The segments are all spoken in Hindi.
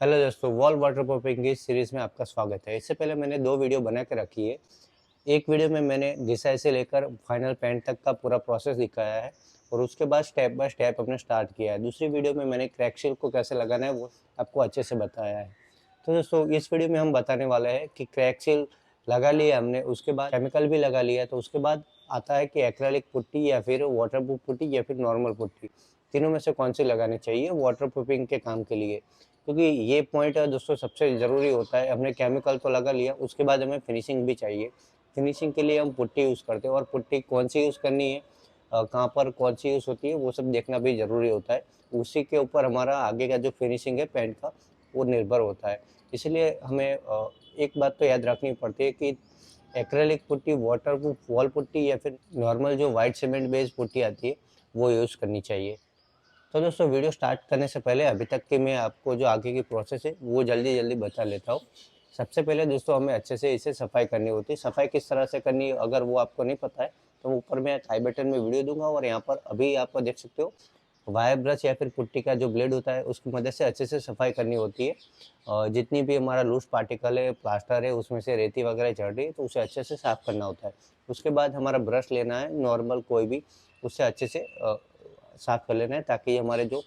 हेलो दोस्तों, वॉल वाटरप्रूफिंग की सीरीज़ में आपका स्वागत है। इससे पहले मैंने 2 वीडियो बना के रखी है। एक वीडियो में मैंने घिसाई से लेकर फाइनल पेंट तक का पूरा प्रोसेस दिखाया है और उसके बाद स्टेप बाय स्टेप हमने स्टार्ट किया है। दूसरी वीडियो में मैंने क्रैक सील को कैसे लगाना है वो आपको अच्छे से बताया है। तो दोस्तों इस वीडियो में हम बताने वाले हैं कि क्रैक सील लगा लिया हमने, उसके बाद केमिकल भी लगा लिया, तो उसके बाद आता है कि एक्रेलिक पुट्टी या फिर वाटरप्रूफ पुट्टी या फिर नॉर्मल पुट्टी, तीनों में से कौन सी लगानी चाहिए वाटरप्रूफिंग के काम के लिए। क्योंकि ये पॉइंट दोस्तों सबसे ज़रूरी होता है। हमने केमिकल तो लगा लिया, उसके बाद हमें फिनिशिंग भी चाहिए। फिनिशिंग के लिए हम पुट्टी यूज़ करते हैं और पुट्टी कौन सी यूज़ करनी है, कहाँ पर कौन सी यूज़ होती है, वो सब देखना भी ज़रूरी होता है। उसी के ऊपर हमारा आगे का जो फिनिशिंग है पेंट का, वो निर्भर होता है। इसलिए हमें एक बात तो याद रखनी पड़ती है कि acrylic putty, waterproof wall putty या फिर नॉर्मल जो व्हाइट सीमेंट बेस्ड पुट्टी आती है, वो यूज़ करनी चाहिए। तो दोस्तों वीडियो स्टार्ट करने से पहले अभी तक की मैं आपको जो आगे की प्रोसेस है वो जल्दी जल्दी बता लेता हूँ। सबसे पहले दोस्तों हमें अच्छे से इसे सफाई करनी होती है। सफाई किस तरह से करनी है अगर वो आपको नहीं पता है तो ऊपर मैं आई बटन में वीडियो दूंगा और यहाँ पर अभी आप देख सकते हो वायर ब्रश या फिर पुट्टी का जो ब्लेड होता है उसकी मदद से अच्छे से सफाई करनी होती है। जितनी भी हमारा लूज पार्टिकल है, प्लास्टर है, उसमें से रेती वगैरह चढ़ रही है तो उसे अच्छे से साफ करना होता है। उसके बाद हमारा ब्रश लेना है नॉर्मल कोई भी, उससे अच्छे से साफ कर लेना है ताकि हमारे जो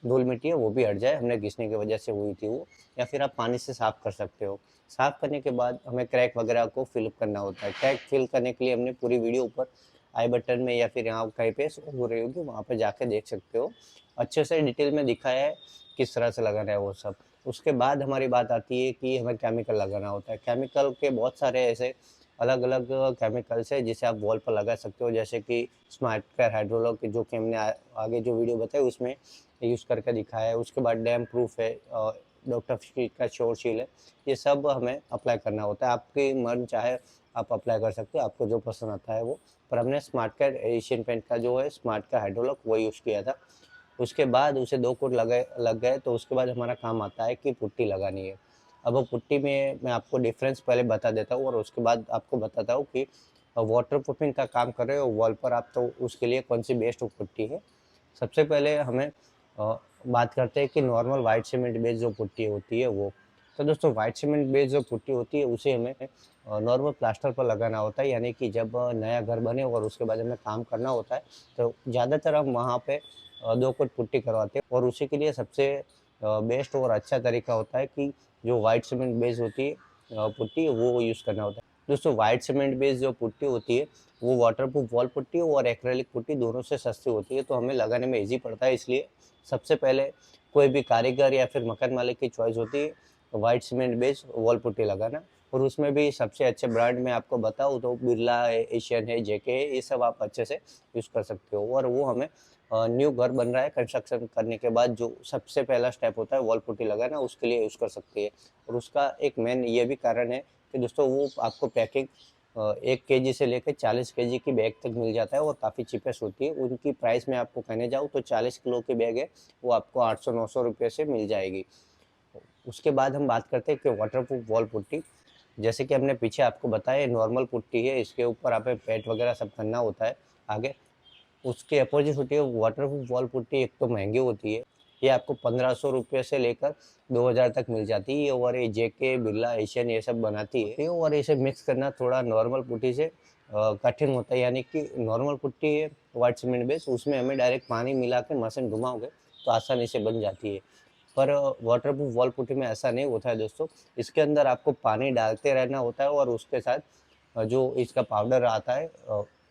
धूल मिट्टी है वो भी हट जाए, हमने घिसने की वजह से हुई थी वो। या फिर आप पानी से साफ कर सकते हो। साफ करने के बाद हमें क्रैक वगैरह को फिल करना होता है। क्रैक फिल करने के लिए हमने पूरी वीडियो ऊपर आई बटन में या फिर यहाँ कहीं पे हो रही होगी, वहाँ पे जाके देख सकते हो। अच्छे से डिटेल में दिखाया है किस तरह से लगाना है वो सब। उसके बाद हमारी बात आती है कि हमें केमिकल लगाना होता है। केमिकल के बहुत सारे ऐसे अलग अलग केमिकल्स है जिसे आप वॉल पर लगा सकते हो, जैसे कि स्मार्ट केयर हाइड्रोलॉक जो कि हमने आगे जो वीडियो बताई उसमें यूज़ करके दिखाया है। उसके बाद डैम प्रूफ है, डॉक्टर फिट का श्योर शील है। ये सब हमें अप्लाई करना होता है। आपकी मन चाहे आप अप्लाई कर सकते हो, आपको जो पसंद आता है वो। पर हमने स्मार्ट केयर एशियन पेंट का जो है स्मार्ट केयर हाइड्रोलॉक वो यूज़ किया था। उसके बाद उसे 2 कोट लग गए तो उसके बाद हमारा काम आता है कि पुट्टी लगानी है। अब वो पुट्टी में मैं आपको डिफरेंस पहले बता देता हूँ और उसके बाद आपको बताता हूँ कि वाटर प्रूफिंग का काम कर रहे हो वॉल पर आप, तो उसके लिए कौन सी बेस्ट पुट्टी है। सबसे पहले हमें बात करते हैं कि नॉर्मल वाइट सीमेंट बेस्ड जो पुट्टी होती है वो। तो दोस्तों वाइट सीमेंट बेस्ड जो पुट्टी होती है उसे हमें नॉर्मल प्लास्टर पर लगाना होता है, यानी कि जब नया घर बने और उसके बाद हमें काम करना होता है तो ज़्यादातर हम वहाँ पे 2 कोट पुट्टी करवाते हैं। और उसी के लिए सबसे बेस्ट और अच्छा तरीका होता है कि जो वाइट सीमेंट बेस होती है पुट्टी वो यूज़ करना होता है। दोस्तों वाइट सीमेंट बेस जो पुट्टी होती है वो वाटरप्रूफ वॉल पुट्टी और एक्रेलिक पुट्टी दोनों से सस्ती होती है, तो हमें लगाने में ईजी पड़ता है। इसलिए सबसे पहले कोई भी कारीगर या फिर मकान मालिक की चॉइस होती है white cement base wall putty लगाना। और उसमें भी सबसे अच्छे ब्रांड में आपको बताऊँ तो बिरला है, एशियन है, जेके है, ये सब आप अच्छे से यूज़ कर सकते हो। और वो हमें न्यू घर बन रहा है, कंस्ट्रक्शन करने के बाद जो सबसे पहला स्टेप होता है वॉल पुट्टी लगाना, उसके लिए यूज़ कर सकती है। और उसका एक मेन ये भी कारण है कि दोस्तों वो आपको पैकिंग 1 केजी से लेकर 40 केजी की बैग तक मिल जाता है और काफ़ी चीपेस्ट होती है। उनकी प्राइस मैं आपको कहने जाऊँ तो 40 किलो की बैग है वो आपको 800-900 रुपये से मिल जाएगी। उसके बाद हम बात करते हैं कि वाटरप्रूफ वॉल पुट्टी, जैसे कि हमने पीछे आपको बताया नॉर्मल पुट्टी है, इसके ऊपर हमें पेंट वगैरह सब करना होता है आगे। उसके अपोजिट होती है वाटरप्रूफ वॉल पुट्टी, एक तो महंगी होती है, ये आपको 1500 रुपये से लेकर 2000 तक मिल जाती है। और ये जेके, बिरला, एशियन ये सब बनाती है। और इसे मिक्स करना थोड़ा नॉर्मल पुट्टी से कठिन होता है, यानी कि नॉर्मल पुट्टी है वाइट सीमेंट बेस, उसमें हमें डायरेक्ट पानी मिला के मशीन घुमाओगे तो आसानी से बन जाती है। पर वाटरप्रूफ वॉल पुट्टी में ऐसा नहीं होता है दोस्तों। इसके अंदर आपको पानी डालते रहना होता है और उसके साथ जो इसका पाउडर आता है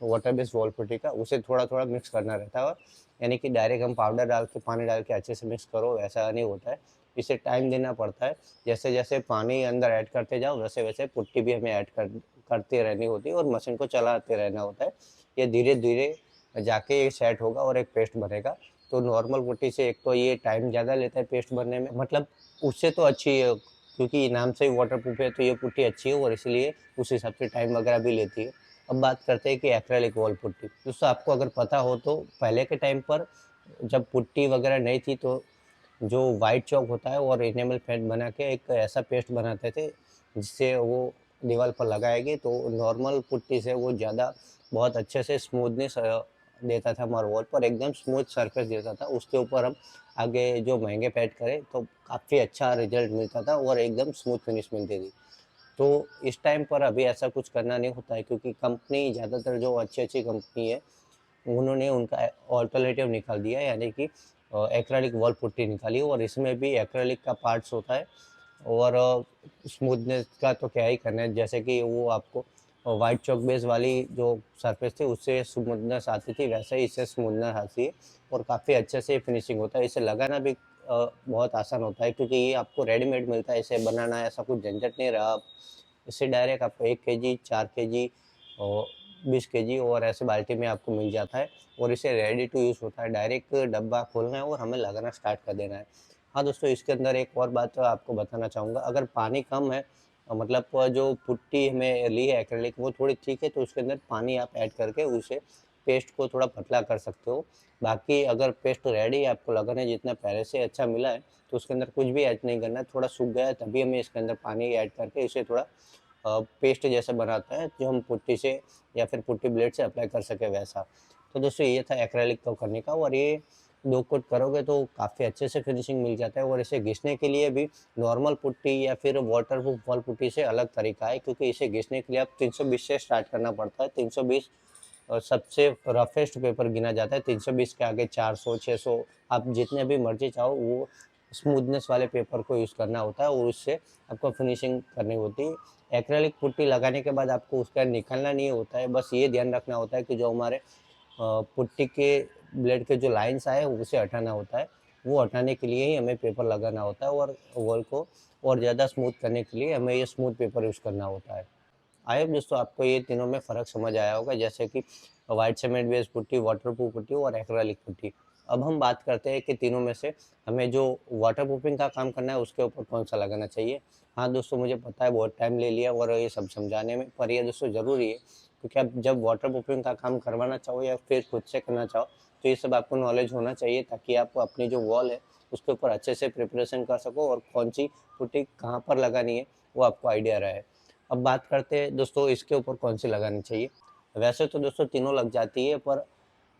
वाटर बेस्ड वॉल पुट्टी का, उसे थोड़ा थोड़ा मिक्स करना रहता है। यानी कि डायरेक्ट हम पाउडर डाल के पानी डाल के अच्छे से मिक्स करो ऐसा नहीं होता है। इसे टाइम देना पड़ता है। जैसे जैसे पानी अंदर ऐड करते जाओ वैसे वैसे पुट्टी भी हमें ऐड करते रहनी होती है और मशीन को चलाते रहना होता है। ये धीरे धीरे जाके ये सेट होगा और एक पेस्ट बनेगा। तो नॉर्मल पुट्टी से एक तो ये टाइम ज़्यादा लेता है पेस्ट बनने में, मतलब उससे तो अच्छी है क्योंकि नाम से ही वाटर प्रूफ है तो ये पुट्टी अच्छी है और इसलिए उस हिसाब से टाइम वगैरह भी लेती है। अब बात करते हैं कि एक्रेलिक वॉल पुट्टी। दोस्तों आपको अगर पता हो तो पहले के टाइम पर जब पुट्टी वगैरह नहीं थी तो जो वाइट चॉक होता है और इनेमल पेंट बना के एक ऐसा पेस्ट बनाते थे जिससे वो दीवार पर लगाएगी तो नॉर्मल पुट्टी से वो ज़्यादा बहुत अच्छे से स्मूथनेस देता था हमारे वॉल पर, एकदम स्मूथ सरफेस देता था। उसके ऊपर हम आगे जो महंगे पेंट करें तो काफ़ी अच्छा रिजल्ट मिलता था और एकदम स्मूथ फिनिश मिलती थी। तो इस टाइम पर अभी ऐसा कुछ करना नहीं होता है, क्योंकि कंपनी ज़्यादातर जो अच्छी-अच्छी कंपनी है, उन्होंने उनका ऑल्टरनेटिव निकाल दिया है, यानी कि एक्रेलिक वॉल पुट्टी निकाली, और इसमें भी एक्रेलिक का पार्ट्स होता है। और स्मूथनेस का तो क्या ही करना है, जैसे कि वो आपको व्हाइट चॉक बेस वाली जो सरफेस थी उससे स्मूथनेस आती थी, वैसे ही इससे स्मूथनेस आती है और काफ़ी अच्छे से फिनिशिंग होता है। इसे लगाना भी बहुत आसान होता है, क्योंकि ये आपको रेडीमेड मिलता है। इसे बनाना ऐसा कुछ झंझट नहीं रहा। आप इससे डायरेक्ट आपको 1 केजी, 4 केजी और 20 केजी और ऐसे बाल्टी में आपको मिल जाता है, और इसे रेडी टू यूज़ होता है। डायरेक्ट डब्बा खोलना है और हमें लगाना स्टार्ट कर देना है। हाँ दोस्तों, इसके अंदर एक और बात आपको बताना चाहूँगा, अगर पानी कम है, मतलब जो पुट्टी हमें ली है एक्रेलिक वो थोड़ी थिक है, तो उसके अंदर पानी आप ऐड करके उसे पेस्ट को थोड़ा पतला कर सकते हो। बाकी अगर पेस्ट रेडी है, आपको लगाने जितना पहले से अच्छा मिला है, तो उसके अंदर कुछ भी ऐड नहीं करना है। थोड़ा सूख गया है तभी हमें इसके अंदर पानी ऐड करके इसे थोड़ा पेस्ट जैसा बनाता है, जो हम पुट्टी से या फिर पुट्टी ब्लेड से अप्लाई कर सके वैसा। तो दोस्तों ये था एक्रेलिक को करने का, और ये 2 कोट करोगे तो काफ़ी अच्छे से फिनिशिंग मिल जाता है। और इसे घिसने के लिए भी नॉर्मल पुट्टी या फिर वाटरप्रूफ वॉल पुट्टी से अलग तरीका है, क्योंकि इसे घिसने के लिए आप 320 से स्टार्ट करना पड़ता है। 320 सबसे रफेस्ट पेपर गिना जाता है। 320 के आगे 400, 600 आप जितने भी मर्जी चाहो वो स्मूथनेस वाले पेपर को यूज़ करना होता है, और उससे आपको फिनिशिंग करनी होती है। एक्रेलिक पुट्टी लगाने के बाद आपको उसका निकालना नहीं होता है, बस ये ध्यान रखना होता है कि जो हमारे पुट्टी के ब्लेड के जो लाइन्स आए उसे हटाना होता है। वो हटाने के लिए ही हमें पेपर लगाना होता है, और वॉल को और ज़्यादा स्मूथ करने के लिए हमें ये स्मूथ पेपर यूज़ करना होता है। आई होप दोस्तों आपको ये तीनों में फ़र्क समझ आया होगा, जैसे कि white cement based putty, waterproof putty और एक्रेलिक पुट्टी। अब हम बात करते हैं कि तीनों में से हमें जो वाटरप्रूफिंग का काम करना है उसके ऊपर कौन-सा लगाना चाहिए। हाँ दोस्तों, मुझे पता है बहुत टाइम ले लिया और ये सब समझाने में, पर ये दोस्तों ज़रूरी है, क्योंकि आप जब वाटरप्रूफिंग का काम करवाना चाहो या फिर खुद से करना चाहो, तो ये सब आपको नॉलेज होना चाहिए, ताकि आप अपनी जो वॉल है उसके ऊपर अच्छे से प्रिपरेशन कर सको और कौन-सी पुट्टी कहाँ पर लगानी है वो आपको आइडिया रहे। अब बात करते हैं दोस्तों इसके ऊपर कौन-सी लगानी चाहिए। वैसे तो दोस्तों तीनों लग जाती है, पर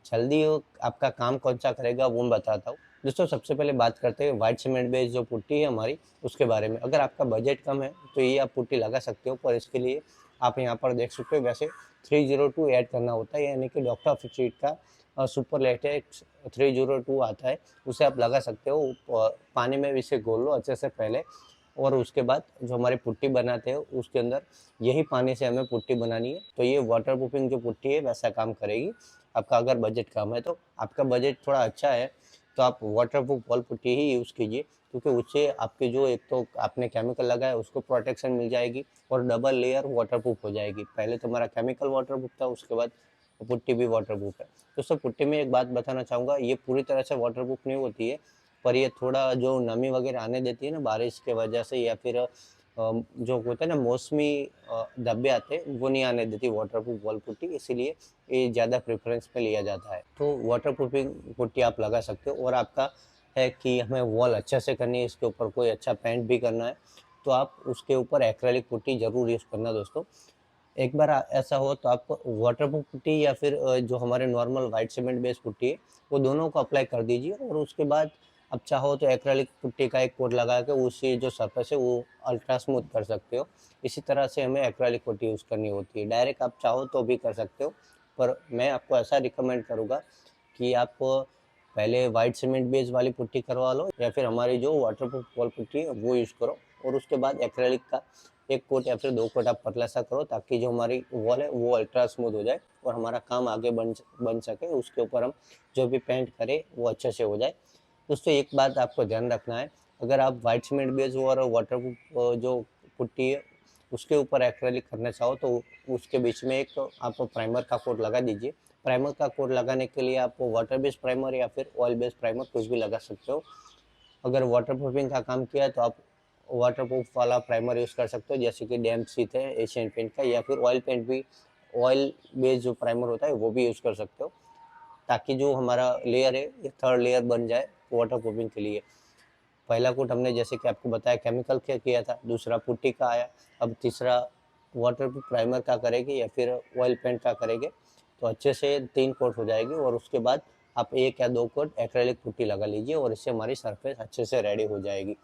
जल्दी वो आपका काम कौन-सा करेगा वो मैं बताता हूँ। दोस्तों सबसे पहले बात करते हैं व्हाइट सीमेंट बेस्ड जो पुट्टी है हमारी, उसके बारे में। अगर आपका बजट कम है तो ये आप पुट्टी लगा सकते हो, पर इसके लिए आप यहाँ पर देख सकते हो वैसे 302 ऐड करना होता है, यानी कि डॉक्टर फिटचिट का सुपर लेटेक्स 302 आता है, उसे आप लगा सकते हो। पानी में भी इसे घोल लो अच्छे से पहले, और उसके बाद जो हमारी पुट्टी बनाते हैं उसके अंदर यही पानी से हमें पुट्टी बनानी है। तो ये वाटरप्रूफिंग जो पुट्टी है वैसा काम करेगी। आपका अगर बजट कम है, तो आपका बजट थोड़ा अच्छा है, तो आप वाटरप्रूफ वॉल पुट्टी ही यूज़ कीजिए, क्योंकि उससे आपके जो एक तो आपने केमिकल लगाया उसको प्रोटेक्शन मिल जाएगी, और डबल लेयर वाटरप्रूफ हो जाएगी। पहले तो हमारा केमिकल वाटरप्रूफ था, उसके बाद पुट्टी भी वाटरप्रूफ है। दोस्तों पुट्टी में एक बात बताना चाहूँगा, ये पूरी तरह से वाटरप्रूफ नहीं होती है, पर ये थोड़ा जो नमी वगैरह आने देती है ना बारिश के वजह से, या फिर जो होता है ना मौसमी धब्बे आते हैं, वो नहीं आने देती वाटरप्रूफ वॉल पुट्टी, इसीलिए ये ज़्यादा प्रेफरेंस पे लिया जाता है। तो वाटरप्रूफिंग पुट्टी आप लगा सकते हो, और आपका है कि हमें वॉल अच्छे से करनी है, इसके ऊपर कोई अच्छा पेंट भी करना है, तो आप उसके ऊपर एक्रेलिक पुट्टी ज़रूर यूज़ करना दोस्तों। एक बार ऐसा हो तो आप वाटरप्रूफ पुट्टी या फिर जो हमारे normal white cement based putty है, वो दोनों को अप्लाई कर दीजिए, और उसके बाद आप चाहो तो एक्रेलिक पुट्टी का एक कोट लगा के उसकी जो सरफेस है वो अल्ट्रा स्मूथ कर सकते हो। इसी तरह से हमें एक्रेलिक पुट्टी यूज़ करनी होती है। डायरेक्ट आप चाहो तो भी कर सकते हो, पर मैं आपको ऐसा रिकमेंड करूँगा कि आप पहले व्हाइट सीमेंट बेस वाली पुट्टी करवा लो, या फिर हमारी जो वाटरप्रूफ वॉल पुट्टी है वो यूज़ करो, और उसके बाद एक्रेलिक का 1 कोट या फिर 2 कोट आप पतला सा करो, ताकि जो हमारी वॉल है वो अल्ट्रा स्मूथ हो जाए और हमारा काम आगे बन सके। उसके ऊपर हम जो भी पेंट करें वो अच्छे से हो जाए। दोस्तों एक बात आपको ध्यान रखना है, अगर आप व्हाइट सीमेंट बेस और वाटरप्रूफ जो पुट्टी है उसके ऊपर एक्रेलिक करना चाहो, तो उसके बीच में एक आप प्राइमर का कोट लगा दीजिए। प्राइमर का कोट लगाने के लिए आप वाटर बेस्ड प्राइमर या फिर ऑयल बेस्ड प्राइमर कुछ भी लगा सकते हो। अगर वाटरप्रूफिंग का काम किया है तो आप वाटरप्रूफ वाला प्राइमर यूज़ कर सकते हो, जैसे कि डैम्पसीट है एशियन पेंट का, या फिर ऑयल पेंट भी, ऑयल बेस्ड जो प्राइमर होता है वो भी यूज़ कर सकते हो, ताकि जो हमारा लेयर है ये थर्ड लेयर बन जाए वाटरप्रूफिंग के लिए। पहला कोट हमने जैसे कि आपको बताया केमिकल का किया था, दूसरा पुट्टी का आया, अब तीसरा वाटरप्रूफ प्राइमर का करेंगे या फिर ऑयल पेंट का करेंगे। तो अच्छे से 3 कोट हो जाएगी और उसके बाद आप 1 या 2 कोट एक्रेलिक पुट्टी लगा लीजिए और इससे हमारी सरफेस अच्छे से रेडी हो जाएगी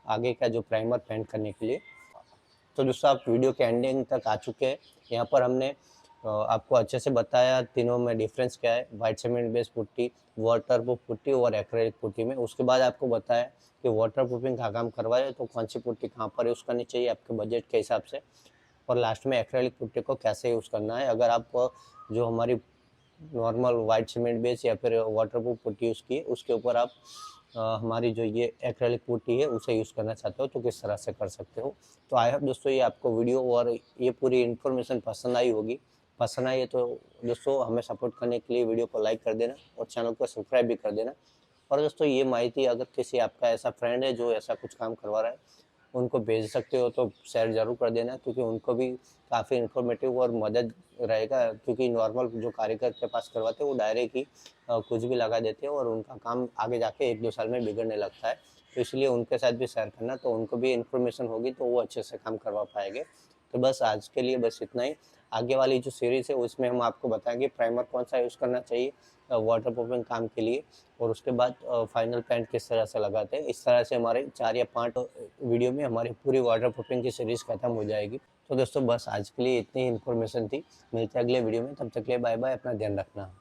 आगे का जो प्राइमर पेंट करने के लिए। तो दोस्तों आप वीडियो के एंडिंग तक आ चुके हैं। यहाँ पर हमने आपको अच्छे से बताया तीनों में डिफरेंस क्या है, white cement based putty, waterproof putty और एक्रेलिक पुट्टी में। उसके बाद आपको बताया कि वाटर प्रूफिंग का काम करवाए तो कौन सी पुट्टी कहाँ पर यूज़ करनी चाहिए आपके बजट के हिसाब से, और लास्ट में एक्रेलिक पुट्टी को कैसे यूज़ करना है। अगर आप जो हमारी नॉर्मल वाइट सीमेंट बेस या फिर वाटरप्रूफ पुट्टी यूज़ की उसके ऊपर आप हमारी जो ये एक्रेलिक पुट्टी है उसे यूज़ करना चाहते हो तो किस तरह से कर सकते हो। तो आई होप दोस्तों ये आपको वीडियो और ये पूरी इन्फॉर्मेशन पसंद आई होगी। पसंद आई है तो दोस्तों हमें सपोर्ट करने के लिए वीडियो को लाइक कर देना और चैनल को सब्सक्राइब भी कर देना। और दोस्तों ये माहिती अगर किसी आपका ऐसा फ्रेंड है जो ऐसा कुछ काम करवा रहा है उनको भेज सकते हो तो शेयर ज़रूर कर देना, क्योंकि उनको भी काफ़ी इन्फॉर्मेटिव और मदद रहेगा। क्योंकि नॉर्मल जो कारीगर के पास करवाते हैं वो डायरेक्ट ही कुछ भी लगा देते हैं और उनका काम आगे जाके 1-2 साल में बिगड़ने लगता है। तो इसलिए उनके साथ भी शेयर करना, तो उनको भी इन्फॉर्मेशन होगी तो वो अच्छे से काम करवा पाएंगे। तो बस आज के लिए बस इतना ही। आगे वाली जो सीरीज़ है उसमें हम आपको बताएंगे प्राइमर कौन सा यूज़ करना चाहिए वाटर प्रूफिंग काम के लिए, और उसके बाद फाइनल पेंट किस तरह से लगाते हैं। इस तरह से हमारे 4 या 5 वीडियो में हमारी पूरी वाटर प्रूफिंग की सीरीज़ खत्म हो जाएगी। तो दोस्तों बस आज के लिए इतनी इन्फॉर्मेशन थी। मिलते हैं अगले वीडियो में, तब तक के लिए बाय बाय, अपना ध्यान रखना।